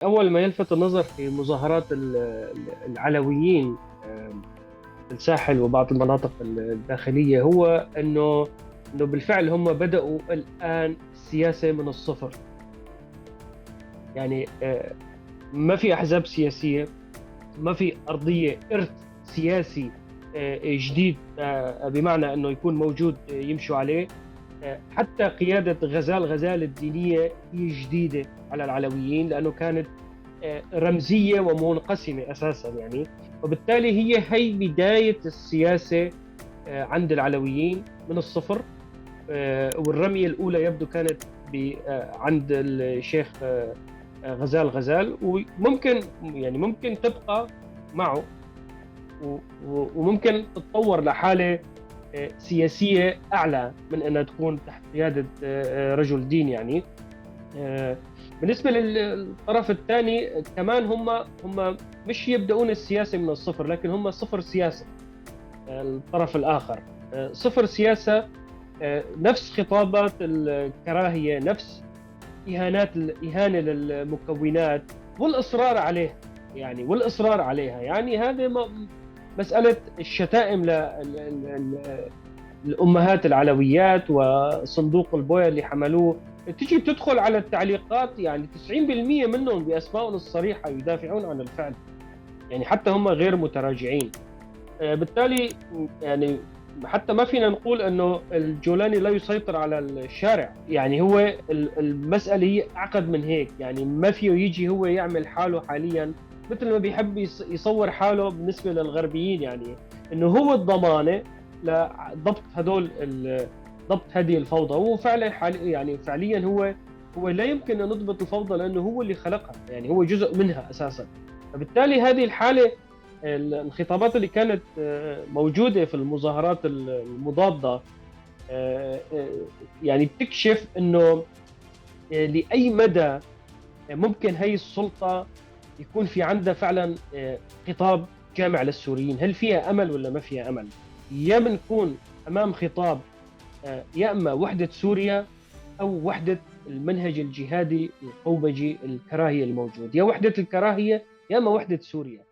أول ما يلفت النظر في مظاهرات العلويين في الساحل وبعض المناطق الداخلية هو أنه بالفعل هم بدأوا الآن السياسة من الصفر. يعني ما في أحزاب سياسية، ما في أرضية إرث سياسي جديد، بمعنى أنه يكون موجود يمشوا عليه. حتى قيادة غزال الدينية هي جديدة على العلويين، لأنه كانت رمزية ومنقسمة أساسا يعني. وبالتالي هي بداية السياسة عند العلويين من الصفر. والرمية الأولى يبدو كانت عند الشيخ غزال، وممكن يعني ممكن تبقى معه، وممكن تتطور لحالة سياسية أعلى من أنها تكون تحت قيادة رجل دين يعني. بالنسبة للطرف الثاني كمان هم مش يبدأون السياسة من الصفر، لكن هم صفر سياسة. الطرف الآخر صفر سياسة، نفس خطابات الكراهية، نفس إهانة للمكونات والإصرار عليها. يعني هذه مسألة الشتائم الأمهات العلويات وصندوق البويا اللي حملوه. تجي بتدخل على التعليقات، يعني 90% منهم بأسمائهم الصريحة يدافعون عن الفعل، يعني حتى هم غير متراجعين. بالتالي يعني حتى ما فينا نقول انه الجولاني لا يسيطر على الشارع. يعني هو المسألة هي اعقد من هيك. يعني ما فيه يجي هو يعمل حاله حاليا مثل ما بيحب يصور حاله بالنسبة للغربيين، يعني انه هو الضمانة لضبط ضبط هذه الفوضى. هو فعلا يعني فعليا هو لا يمكن ان نضبط الفوضى لانه هو اللي خلقها، يعني هو جزء منها اساسا. فبالتالي هذه الحالة، الخطابات اللي كانت موجودة في المظاهرات المضادة يعني بتكشف انه لأي مدى ممكن هي السلطة يكون في عندها فعلا خطاب جامع للسوريين. هل فيها أمل ولا ما فيها أمل؟ يا بنكون أمام خطاب يا إما وحدة سوريا أو وحدة المنهج الجهادي القوبجي الكراهية الموجود، يا وحدة الكراهية يا إما وحدة سوريا.